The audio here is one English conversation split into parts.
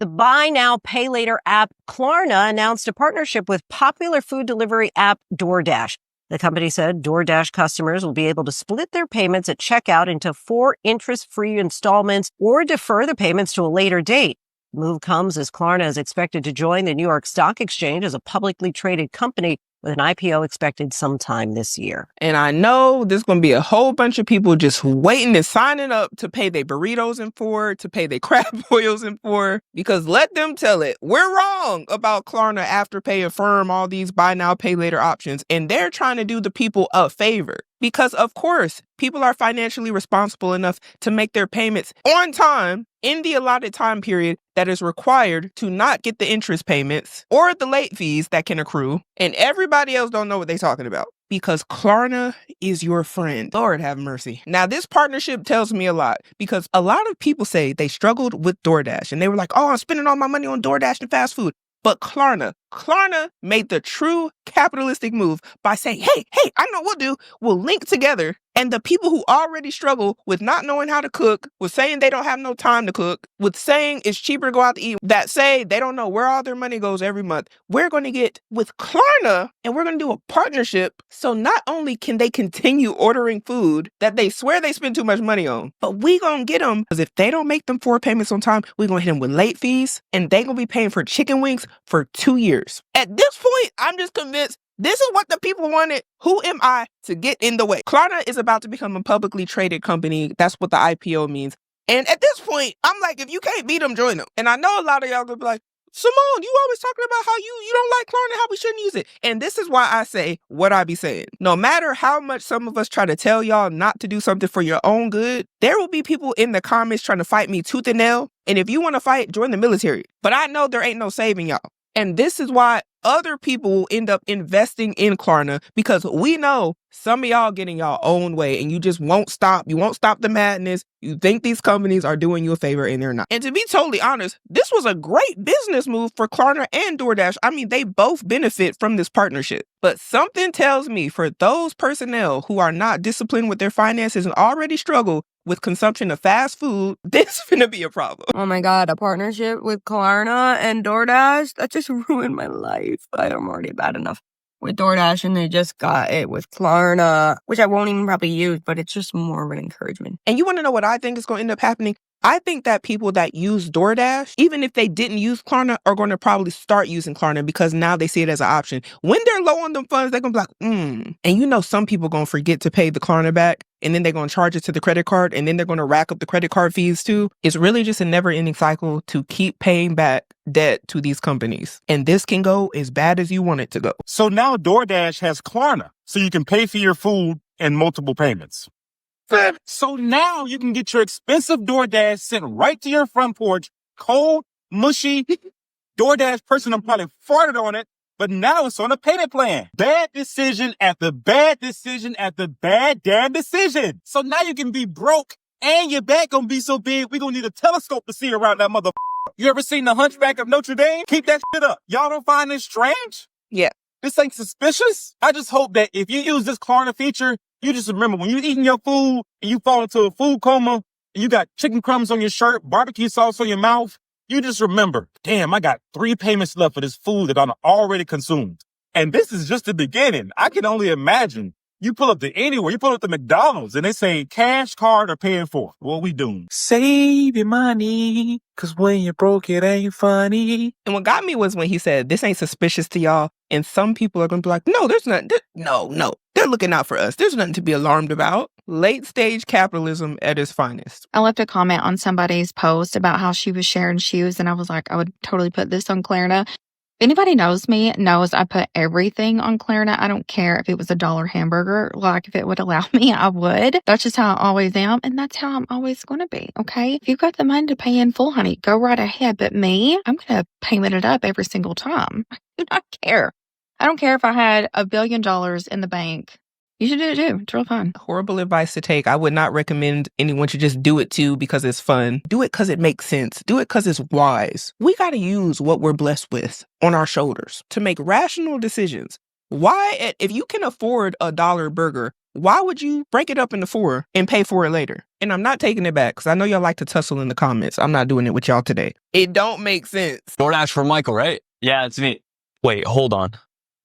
The buy now, pay later app Klarna announced a partnership with popular food delivery app Doordash. The company said Doordash customers will be able to split their payments at checkout into 4 interest-free installments or defer the payments to a later date. The move comes as Klarna is expected to join the New York Stock Exchange as a publicly traded company with an IPO expected sometime this year. And I know there's going to be a whole bunch of people just waiting and signing up to pay their burritos in for, to pay their crab boils in for, because let them tell it, we're wrong about Klarna, Afterpay, Affirm, all these buy now, pay later options. And they're trying to do the people a favor. Because, of course, people are financially responsible enough to make their payments on time in the allotted time period that is required to not get the interest payments or the late fees that can accrue. And everybody else don't know what they're talking about because Klarna is your friend. Lord have mercy. Now, this partnership tells me a lot because a lot of people say they struggled with DoorDash and they were like, oh, I'm spending all my money on DoorDash and fast food. But Klarna made the true capitalistic move by saying, hey, I know what we'll do. We'll link together. And the people who already struggle with not knowing how to cook, with saying they don't have no time to cook, with saying it's cheaper to go out to eat, that say they don't know where all their money goes every month, we're going to get with Klarna and we're going to do a partnership. So not only can they continue ordering food that they swear they spend too much money on, but we going to get them because if they don't make them 4 payments on time, we're going to hit them with late fees and they going to be paying for chicken wings for 2 years. At this point, I'm just convinced this is what the people wanted. Who am I to get in the way? Klarna is about to become a publicly traded company. That's what the IPO means. And at this point, I'm like, if you can't beat them, join them. And I know a lot of y'all gonna be like, Simone, you always talking about how you don't like Klarna, how we shouldn't use it. And this is why I say what I be saying. No matter how much some of us try to tell y'all not to do something for your own good, there will be people in the comments trying to fight me tooth and nail. And if you want to fight, join the military. But I know there ain't no saving y'all. And this is why other people will end up investing in Klarna because we know some of y'all getting y'all own way and you just won't stop. You won't stop the madness. You think these companies are doing you a favor and they're not. And to be totally honest, this was a great business move for Klarna and DoorDash. I mean, they both benefit from this partnership. But something tells me for those personnel who are not disciplined with their finances and already struggle with consumption of fast food, this is gonna be a problem. Oh my God, a partnership with Klarna and DoorDash? That just ruined my life. I'm already bad enough with DoorDash and they just got it with Klarna, which I won't even probably use, but it's just more of an encouragement. And you want to know what I think is going to end up happening? I think that people that use DoorDash, even if they didn't use Klarna, are going to probably start using Klarna because now they see it as an option. When they're low on them funds, they're going to be like, And you know some people going to forget to pay the Klarna back, and then they're going to charge it to the credit card, and then they're going to rack up the credit card fees too. It's really just a never-ending cycle to keep paying back debt to these companies. And this can go as bad as you want it to go. So now DoorDash has Klarna, so you can pay for your food in multiple payments. So now you can get your expensive DoorDash sent right to your front porch, cold, mushy. DoorDash person probably farted on it, but now it's on a payment plan. Bad decision after bad decision after bad damn decision. So now you can be broke and your back gonna be so big, we gonna need a telescope to see around that mother. You ever seen the Hunchback of Notre Dame? Keep that shit up. Y'all don't find this strange? Yeah. This ain't suspicious? I just hope that if you use this Klarna feature, you just remember when you're eating your food and you fall into a food coma and you got chicken crumbs on your shirt, barbecue sauce on your mouth, you just remember, damn, I got 3 payments left for this food that I'm already consumed. And this is just the beginning. I can only imagine. You pull up to anywhere, you pull up to McDonald's and they say cash, card, or paying for. What we doing? Save your money, cause when you're broke, it ain't funny. And what got me was when he said, this ain't suspicious to y'all. And some people are going to be like, no, there's nothing. No. They're looking out for us. There's nothing to be alarmed about. Late stage capitalism at its finest. I left a comment on somebody's post about how she was sharing shoes. And I was like, I would totally put this on Klarna. If anybody knows me, knows I put everything on Klarna. I don't care if it was $1 hamburger. Like, if it would allow me, I would. That's just how I always am. And that's how I'm always going to be. Okay. If you've got the money to pay in full, honey, go right ahead. But me, I'm going to payment it up every single time. I do not care. I don't care if I had $1 billion in the bank. You should do it too. It's real fun. Horrible advice to take. I would not recommend anyone to just do it too because it's fun. Do it because it makes sense. Do it because it's wise. We got to use what we're blessed with on our shoulders to make rational decisions. If you can afford $1 burger, Why would you break it up into 4 and pay for it later? And I'm not taking it back because I know y'all like to tussle in the comments. I'm not doing it with y'all today. It don't make sense. DoorDash for Michael, right? Yeah, it's me. Wait, hold on.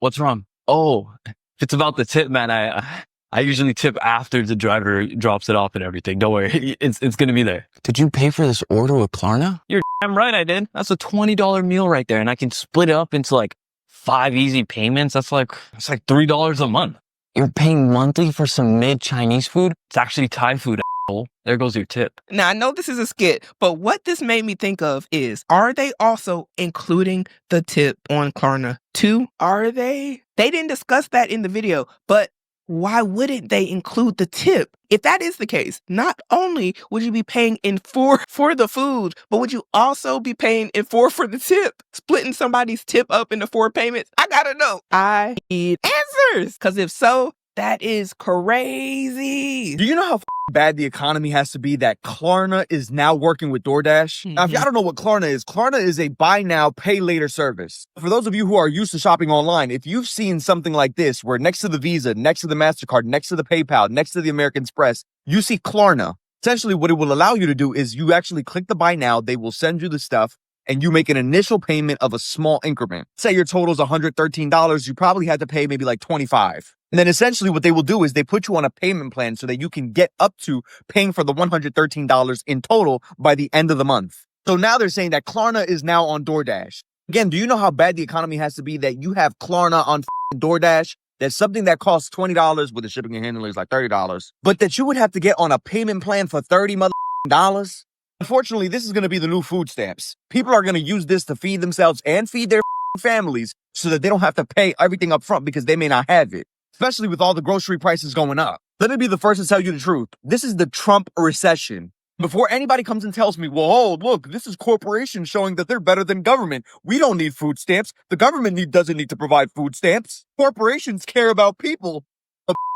What's wrong? Oh, if it's about the tip, man, I usually tip after the driver drops it off and everything. Don't worry, it's going to be there. Did you pay for this order with Klarna? You're damn right I did. That's a $20 meal right there, and I can split it up into like 5 easy payments. That's like $3 a month. You're paying monthly for some mid-Chinese food? It's actually Thai food, asshole. There goes your tip. Now, I know this is a skit, but what this made me think of is, are they also including the tip on Klarna too? Are they? They didn't discuss that in the video, but why wouldn't they include the tip? If that is the case, not only would you be paying in 4 for the food, but would you also be paying in 4 for the tip? Splitting somebody's tip up into 4 payments? I gotta know. I need answers. Because if so, that is crazy. Do you know how bad the economy has to be that Klarna is now working with DoorDash? Now, if y'all don't know what Klarna is a buy now, pay later service. For those of you who are used to shopping online, if you've seen something like this, where next to the Visa, next to the MasterCard, next to the PayPal, next to the American Express, you see Klarna. Essentially, what it will allow you to do is you actually click the buy now, they will send you the stuff, and you make an initial payment of a small increment. Say your total is $113, you probably had to pay maybe like $25. And then essentially what they will do is they put you on a payment plan so that you can get up to paying for the $113 in total by the end of the month. So now they're saying that Klarna is now on DoorDash. Again, do you know how bad the economy has to be that you have Klarna on DoorDash? That's something that costs $20 with the shipping and handling is like $30. But that you would have to get on a payment plan for $30 dollars? Unfortunately, this is going to be the new food stamps. People are going to use this to feed themselves and feed their families so that they don't have to pay everything up front because they may not have it, especially with all the grocery prices going up. Let me be the first to tell you the truth. This is the Trump recession. Before anybody comes and tells me, well, oh, look, this is corporations showing that they're better than government. We don't need food stamps. The government doesn't need to provide food stamps. Corporations care about people.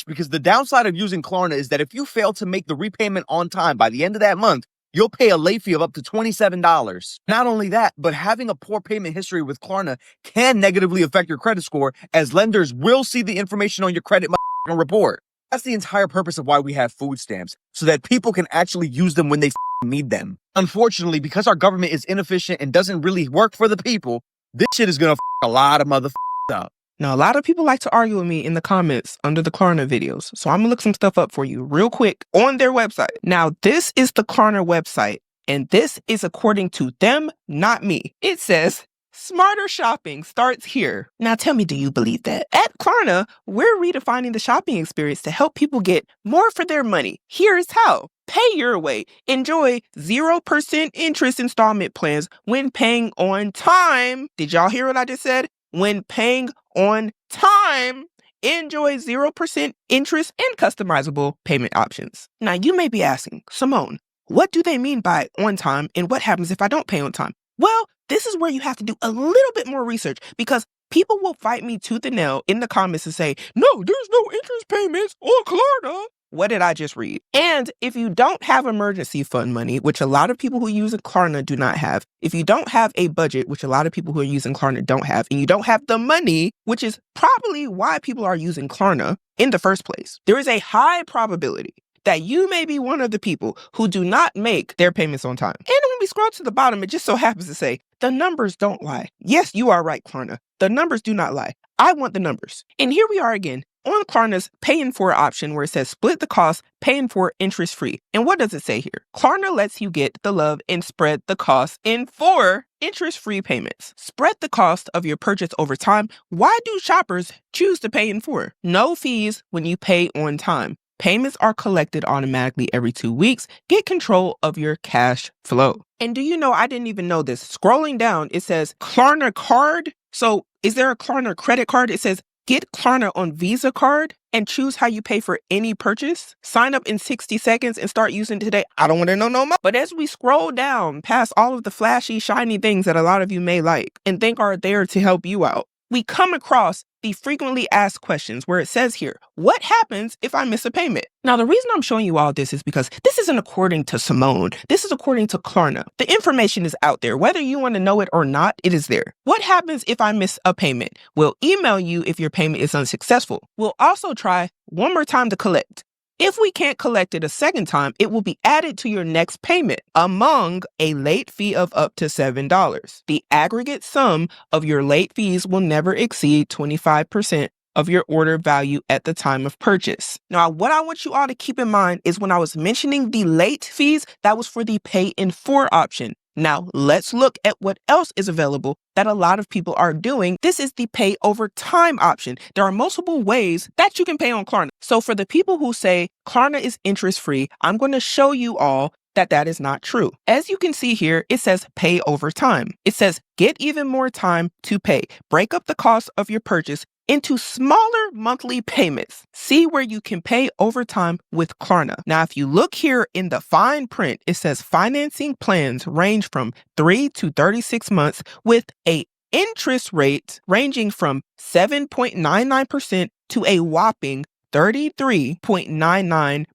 Because the downside of using Klarna is that if you fail to make the repayment on time by the end of that month, you'll pay a late fee of up to $27. Not only that, but having a poor payment history with Klarna can negatively affect your credit score, as lenders will see the information on your credit report. That's the entire purpose of why we have food stamps, so that people can actually use them when they need them. Unfortunately, because our government is inefficient and doesn't really work for the people, this shit is gonna a lot of up. Now, a lot of people like to argue with me in the comments under the Klarna videos, so I'm gonna look some stuff up for you real quick on their website. Now, this is the Klarna website, and this is according to them, not me. It says, smarter shopping starts here. Now, tell me, do you believe that? At Klarna, we're redefining the shopping experience to help people get more for their money. Here's how. Pay your way. Enjoy 0% interest installment plans when paying on time. Did y'all hear what I just said? When paying on time, enjoy 0% interest and customizable payment options. Now, you may be asking, Simone, what do they mean by on time and what happens if I don't pay on time? Well, this is where you have to do a little bit more research because people will fight me tooth and nail in the comments and say, no, there's no interest payments on Klarna. What did I just read? And if you don't have emergency fund money, which a lot of people who use Klarna do not have, if you don't have a budget, which a lot of people who are using Klarna don't have, and you don't have the money, which is probably why people are using Klarna in the first place, there is a high probability that you may be one of the people who do not make their payments on time. And when we scroll to the bottom, it just so happens to say, the numbers don't lie. Yes, you are right, Klarna. The numbers do not lie. I want the numbers. And here we are again on Klarna's pay in 4 option where it says split the cost, pay in 4 interest free. And what does it say here? Klarna lets you get the love and spread the cost in 4 interest free payments. Spread the cost of your purchase over time. Why do shoppers choose to pay in 4? No fees when you pay on time. Payments are collected automatically every 2 weeks. Get control of your cash flow. And do you know, I didn't even know this. Scrolling down, it says Klarna card. So is there a Klarna credit card? It says get Klarna on Visa card and choose how you pay for any purchase. Sign up in 60 seconds and start using it today. I don't want to know no more. But as we scroll down past all of the flashy, shiny things that a lot of you may like and think are there to help you out, we come across the frequently asked questions where it says here, what happens if I miss a payment? Now, the reason I'm showing you all this is because this isn't according to Simone. This is according to Klarna. The information is out there. Whether you want to know it or not, it is there. What happens if I miss a payment? We'll email you if your payment is unsuccessful. We'll also try one more time to collect. If we can't collect it a second time, it will be added to your next payment among a late fee of up to $7. The aggregate sum of your late fees will never exceed 25% of your order value at the time of purchase. Now, what I want you all to keep in mind is when I was mentioning the late fees, that was for the pay in 4 option. Now, let's look at what else is available that a lot of people are doing. This is the pay over time option. There are multiple ways that you can pay on Klarna. So for the people who say Klarna is interest-free, I'm going to show you all that is not true. As you can see here, it says pay over time. It says get even more time to pay. Break up the cost of your purchase into smaller monthly payments. See where you can pay over time with Klarna. Now, if you look here in the fine print, it says financing plans range from 3 to 36 months with a interest rate ranging from 7.99% to a whopping 33.99%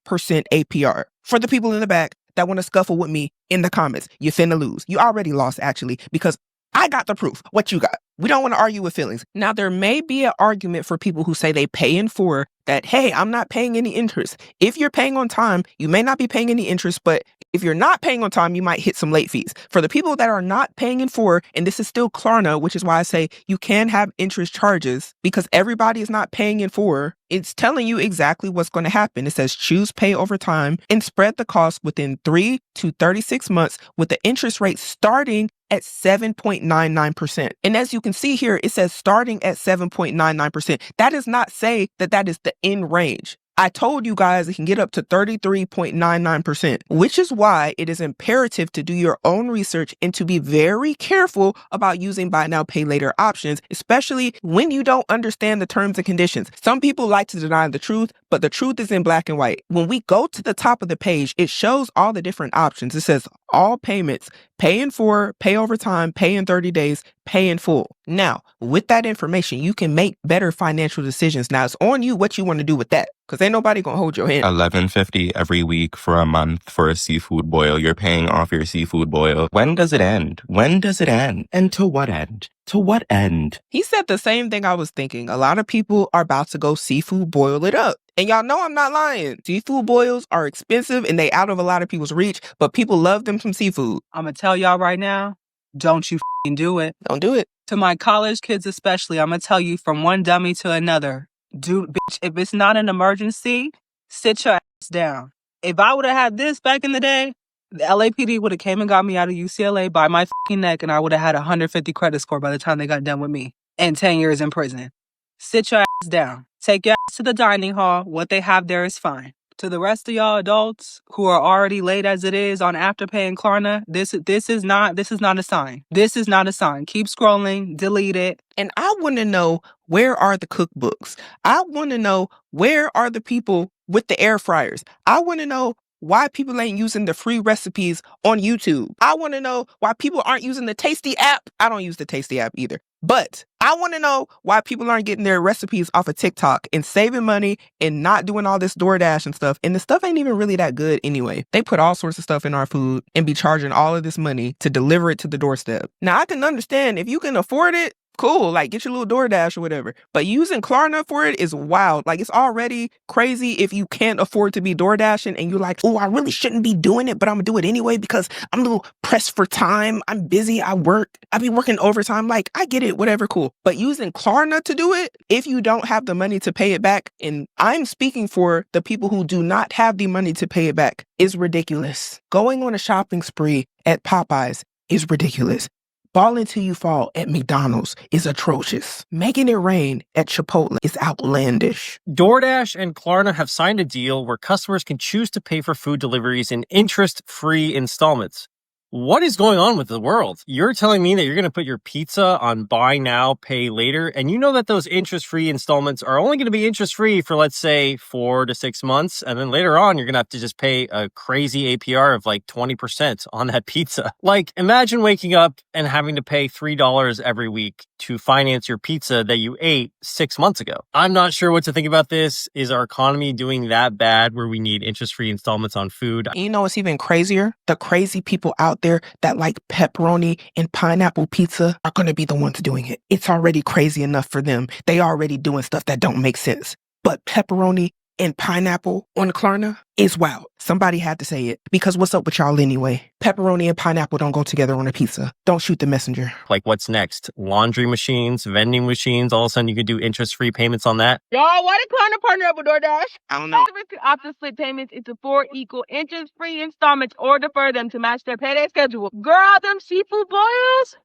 APR. For the people in the back that want to scuffle with me in the comments, you finna lose. You already lost, actually, because I got the proof. What you got? We don't want to argue with feelings. Now, there may be an argument for people who say they pay in 4 that, hey, I'm not paying any interest. If you're paying on time, you may not be paying any interest, but if you're not paying on time, you might hit some late fees. For the people that are not paying in 4, and this is still Klarna, which is why I say you can have interest charges because everybody is not paying in 4. It's telling you exactly what's going to happen. It says choose pay over time and spread the cost within 3 to 36 months with the interest rate starting at 7.99%. And as you can see here, it says starting at 7.99%. That does not say that is the end range. I told you guys it can get up to 33.99%, which is why it is imperative to do your own research and to be very careful about using buy now, pay later options, especially when you don't understand the terms and conditions. Some people like to deny the truth, but the truth is in black and white. When we go to the top of the page, it shows all the different options. It says all payments, pay in 4, pay over time, pay in 30 days, pay in full. Now, with that information, you can make better financial decisions. Now, it's on you what you want to do with that, because ain't nobody gonna hold your hand. $11.50 every week for a month for a seafood boil. You're paying off your seafood boil. When does it end? When does it end? And to what end? To what end? He said the same thing I was thinking. A lot of people are about to go seafood boil it up. And y'all know I'm not lying. Seafood boils are expensive and they out of a lot of people's reach, but people love them some seafood. I'm going to tell y'all right now, don't you do it. Don't do it. To my college kids especially, I'm going to tell you from one dummy to another. Dude, bitch, if it's not an emergency, sit your ass down. If I would have had this back in the day, the LAPD would have came and got me out of UCLA by my neck, and I would have had a 150 credit score by the time they got done with me, and 10 years in prison. Sit your ass down. Take your ass to the dining hall. What they have there is fine. To the rest of y'all adults who are already late as it is on Afterpay and Klarna, this is not a sign. This is not a sign. Keep scrolling, delete it. And I want to know, where are the cookbooks? I want to know, where are the people with the air fryers? I want to know why people ain't using the free recipes on YouTube. I want to know why people aren't using the Tasty app. I don't use the Tasty app either. But I want to know why people aren't getting their recipes off of TikTok and saving money and not doing all this Doordash and stuff. And the stuff ain't even really that good anyway. They put all sorts of stuff in our food and be charging all of this money to deliver it to the doorstep. Now, I can understand if you can afford it, cool, like get your little Doordash or whatever. But using Klarna for it is wild. Like, it's already crazy if you can't afford to be Doordashing and you're like, oh, I really shouldn't be doing it, but I'm gonna do it anyway because I'm a little pressed for time. I'm busy. I be working overtime. Like, I get it, whatever, cool. But using Klarna to do it, if you don't have the money to pay it back, and I'm speaking for the people who do not have the money to pay it back, is ridiculous. Going on a shopping spree at Popeyes is ridiculous. Balling till you fall at McDonald's is atrocious. Making it rain at Chipotle is outlandish. DoorDash and Klarna have signed a deal where customers can choose to pay for food deliveries in interest-free installments. What is going on with the world? You're telling me that you're going to put your pizza on buy now, pay later, and you know that those interest-free installments are only going to be interest-free for, let's say, 4 to 6 months, and then later on, you're going to have to just pay a crazy APR of like 20% on that pizza. Like, imagine waking up and having to pay $3 every week to finance your pizza that you ate 6 months ago. I'm not sure what to think about this. Is our economy doing that bad where we need interest-free installments on food? You know what's even crazier? The crazy people out there that like pepperoni and pineapple pizza are going to be the ones doing it. It's already crazy enough for them. They already doing stuff that don't make sense. But pepperoni and pineapple on Klarna is wild. Somebody had to say it, because what's up with y'all anyway? Pepperoni and pineapple don't go together on a pizza. Don't shoot the messenger. Like, what's next? Laundry machines, vending machines, all of a sudden you can do interest-free payments on that? Y'all, why did Klarna partner up with DoorDash? I don't know. Customers can opt to split payments into 4 equal interest-free installments or defer them to match their payday schedule. Girl, them seafood boils?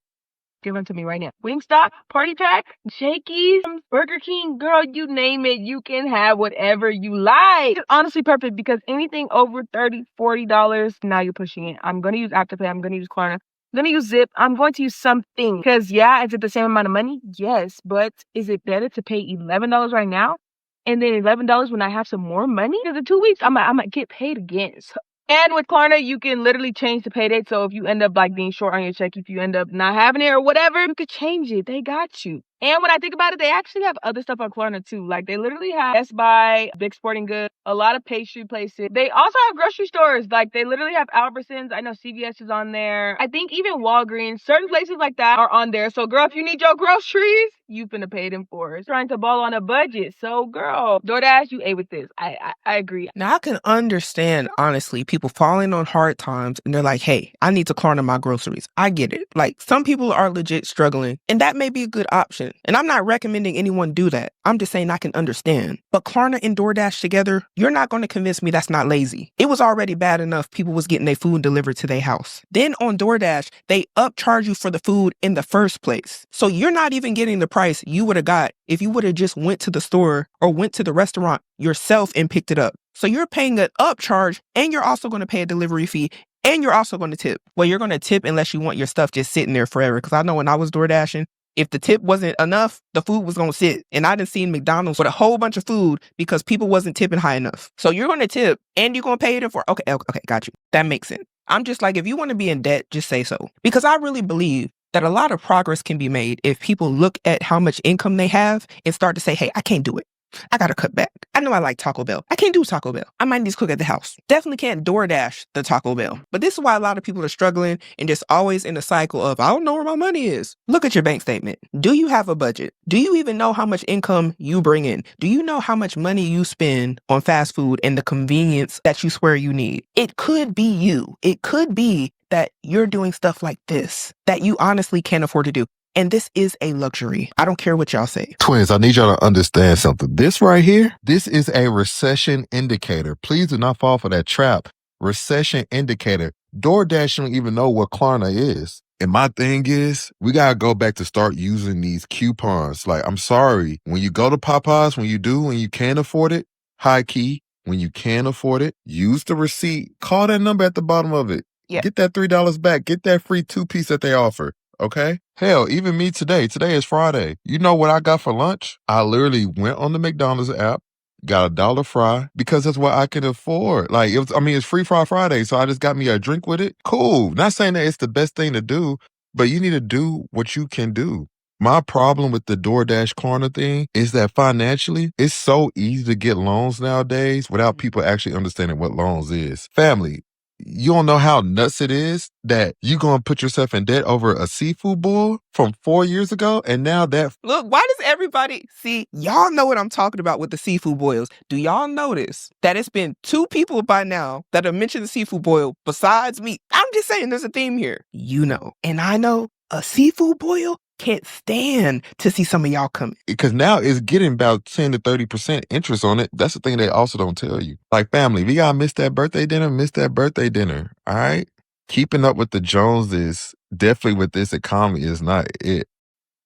Give them to me right now. Wingstop, Party Pack, Shakey's, Burger King, girl, you name it, you can have whatever you like. It's honestly perfect because anything over $30, $40, now you're pushing it. I'm going to use Afterpay. I'm going to use Klarna. I'm going to use Zip. I'm going to use something. Because, yeah, is it the same amount of money? Yes. But is it better to pay $11 right now and then $11 when I have some more money? Because in 2 weeks, I might get paid again. So. And with Klarna, you can literally change the pay date. So if you end up like being short on your check, if you end up not having it or whatever, you could change it. They got you. And when I think about it, they actually have other stuff on Klarna too. Like they literally have Best Buy, Big Sporting Goods, a lot of pastry places. They also have grocery stores. Like they literally have Albertsons. I know CVS is on there. I think even Walgreens, certain places like that are on there. So girl, if you need your groceries, you finna pay them for it. Trying to ball on a budget. So girl, DoorDash, you A with this. I agree. Now I can understand, honestly, people falling on hard times and they're like, hey, I need to Klarna my groceries. I get it. Like some people are legit struggling and that may be a good option. And I'm not recommending anyone do that. I'm just saying I can understand. But Klarna and DoorDash together, you're not going to convince me that's not lazy. It was already bad enough people was getting their food delivered to their house. Then on DoorDash, they upcharge you for the food in the first place. So you're not even getting the price you would have got if you would have just went to the store or went to the restaurant yourself and picked it up. So you're paying an upcharge and you're also going to pay a delivery fee. And you're also going to tip. Well, you're going to tip unless you want your stuff just sitting there forever. Because I know when I was DoorDashing, if the tip wasn't enough, the food was going to sit. And I done seen McDonald's with a whole bunch of food because people wasn't tipping high enough. So you're going to tip and you're going to pay it for. Okay, got you. That makes sense. I'm just like, if you want to be in debt, just say so. Because I really believe that a lot of progress can be made if people look at how much income they have and start to say, hey, I can't do it. I gotta cut back. I know I like Taco Bell. I can't do Taco Bell. I might need to cook at the house. Definitely can't DoorDash the Taco Bell. But this is why a lot of people are struggling and just always in the cycle of, I don't know where my money is. Look at your bank statement. Do you have a budget? Do you even know how much income you bring in? Do you know how much money you spend on fast food and the convenience that you swear you need? It could be you. It could be that you're doing stuff like this that you honestly can't afford to do. And this is a luxury. I don't care what y'all say. Twins, I need y'all to understand something. This right here, this is a recession indicator. Please do not fall for that trap. Recession indicator. DoorDash don't even know what Klarna is. And my thing is, we got to go back to start using these coupons. Like, I'm sorry. When you go to Popeyes, when you can afford it, high key, when you can afford it, use the receipt. Call that number at the bottom of it. Yeah. Get that $3 back. Get that free 2-piece that they offer. Okay? Hell, even me today. Today is Friday. You know what I got for lunch? I literally went on the McDonald's app, got a $1 fry because that's what I can afford. Like, it's Free Fry Friday, so I just got me a drink with it. Cool. Not saying that it's the best thing to do, but you need to do what you can do. My problem with the DoorDash Klarna thing is that financially, it's so easy to get loans nowadays without people actually understanding what loans is. Family, you don't know how nuts it is that you're going to put yourself in debt over a seafood boil from 4 years ago. And now that... Look, why does everybody... See, y'all know what I'm talking about with the seafood boils. Do y'all notice that it's been 2 people by now that have mentioned the seafood boil besides me? I'm just saying there's a theme here. You know. And I know a seafood boil can't stand to see some of y'all coming. Because now it's getting about 10 to 30% interest on it. That's the thing they also don't tell you. Like, family, we gotta miss that birthday dinner, all right? Keeping up with the Joneses, definitely with this economy, is not it.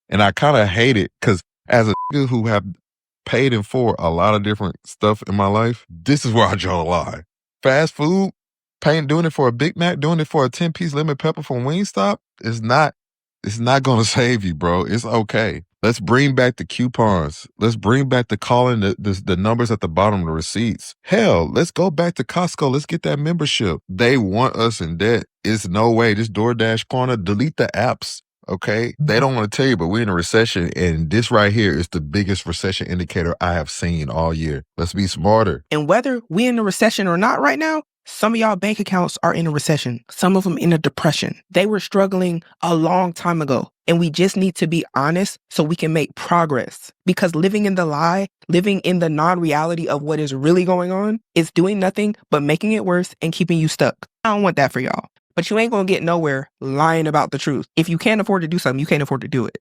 And I kind of hate it, because as a nigga who have paid in for a lot of different stuff in my life, this is where I draw the line. Fast food, Doing it for a Big Mac, doing it for a 10-piece lemon pepper from Wingstop, it's not going to save you, bro. It's okay. Let's bring back the coupons. Let's bring back the calling the numbers at the bottom of the receipts. Hell, let's go back to Costco. Let's get that membership. They want us in debt. It's no way. This DoorDash, Klarna, delete the apps. Okay? They don't want to tell you, but we're in a recession, and this right here is the biggest recession indicator I have seen all year. Let's be smarter. And whether we're in a recession or not right now, some of y'all bank accounts are in a recession. Some of them in a depression. They were struggling a long time ago. And we just need to be honest so we can make progress. Because living in the lie, living in the non-reality of what is really going on is doing nothing but making it worse and keeping you stuck. I don't want that for y'all. But you ain't gonna get nowhere lying about the truth. If you can't afford to do something, you can't afford to do it.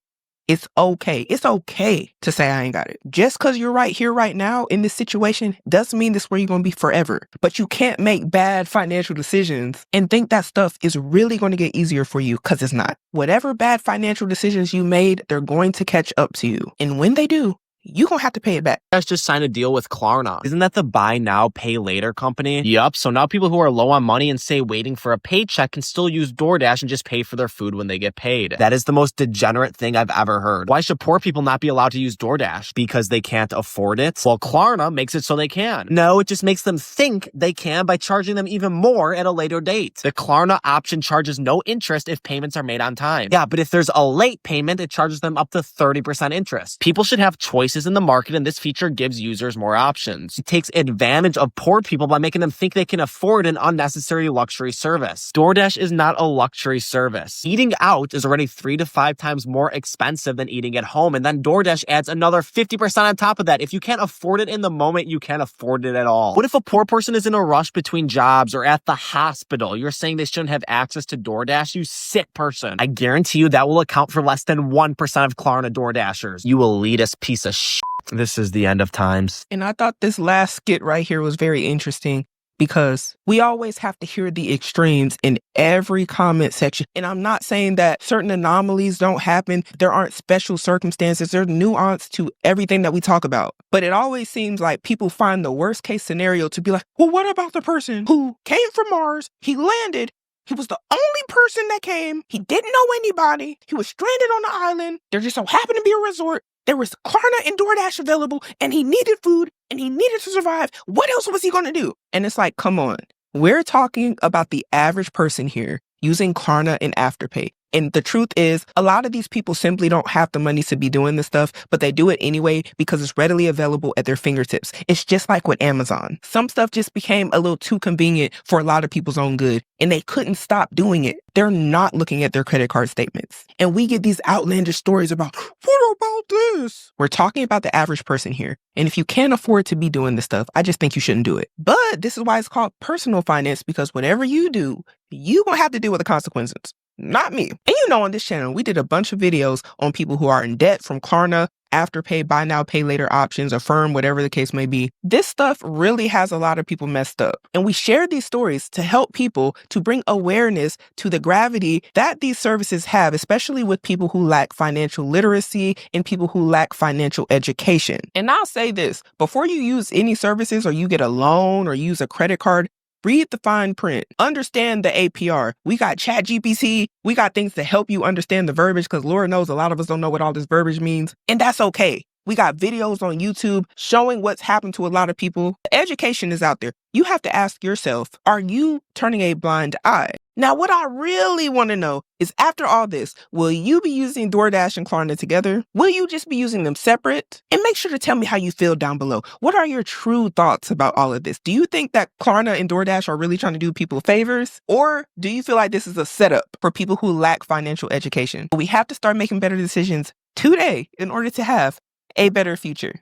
It's okay. It's okay to say I ain't got it. Just because you're right here, right now, in this situation, doesn't mean this is where you're going to be forever. But you can't make bad financial decisions and think that stuff is really going to get easier for you, because it's not. Whatever bad financial decisions you made, they're going to catch up to you. And when they do, you're going to have to pay it back. DoorDash just signed a deal with Klarna. Isn't that the buy now, pay later company? Yup. So now people who are low on money and say waiting for a paycheck can still use DoorDash and just pay for their food when they get paid. That is the most degenerate thing I've ever heard. Why should poor people not be allowed to use DoorDash? Because they can't afford it? Well, Klarna makes it so they can. No, it just makes them think they can by charging them even more at a later date. The Klarna option charges no interest if payments are made on time. Yeah, but if there's a late payment, it charges them up to 30% interest. People should have choices in the market, and this feature gives users more options. It takes advantage of poor people by making them think they can afford an unnecessary luxury service. DoorDash is not a luxury service. Eating out is already 3 to 5 times more expensive than eating at home, and then DoorDash adds another 50% on top of that. If you can't afford it in the moment, you can't afford it at all. What if a poor person is in a rush between jobs or at the hospital? You're saying they shouldn't have access to DoorDash? You sick person. I guarantee you that will account for less than 1% of Klarna DoorDashers. You elitist piece of shit. This is the end of times. And I thought this last skit right here was very interesting because we always have to hear the extremes in every comment section. And I'm not saying that certain anomalies don't happen. There aren't special circumstances. There's nuance to everything that we talk about. But it always seems like people find the worst case scenario to be like, well, what about the person who came from Mars? He landed. He was the only person that came. He didn't know anybody. He was stranded on the island. There just so happened to be a resort. There was Klarna and DoorDash available, and he needed food, and he needed to survive. What else was he going to do? And it's like, come on. We're talking about the average person here using Klarna and Afterpay. And the truth is, a lot of these people simply don't have the money to be doing this stuff, but they do it anyway because it's readily available at their fingertips. It's just like with Amazon. Some stuff just became a little too convenient for a lot of people's own good, and they couldn't stop doing it. They're not looking at their credit card statements. And we get these outlandish stories about, what about this? We're talking about the average person here. And if you can't afford to be doing this stuff, I just think you shouldn't do it. But this is why it's called personal finance, because whatever you do, you're going to have to deal with the consequences. Not me. And you know, on this channel, we did a bunch of videos on people who are in debt from Klarna, Afterpay, buy now, pay later options, Affirm, whatever the case may be. This stuff really has a lot of people messed up. And we share these stories to help people to bring awareness to the gravity that these services have, especially with people who lack financial literacy and people who lack financial education. And I'll say this, before you use any services or you get a loan or use a credit card, read the fine print. Understand the APR. We got ChatGPT. We got things to help you understand the verbiage because Lord knows a lot of us don't know what all this verbiage means. And that's okay. We got videos on YouTube showing what's happened to a lot of people. The education is out there. You have to ask yourself, are you turning a blind eye? Now, what I really want to know is after all this, will you be using DoorDash and Klarna together? Will you just be using them separate? And make sure to tell me how you feel down below. What are your true thoughts about all of this? Do you think that Klarna and DoorDash are really trying to do people favors? Or do you feel like this is a setup for people who lack financial education? We have to start making better decisions today in order to have a better future.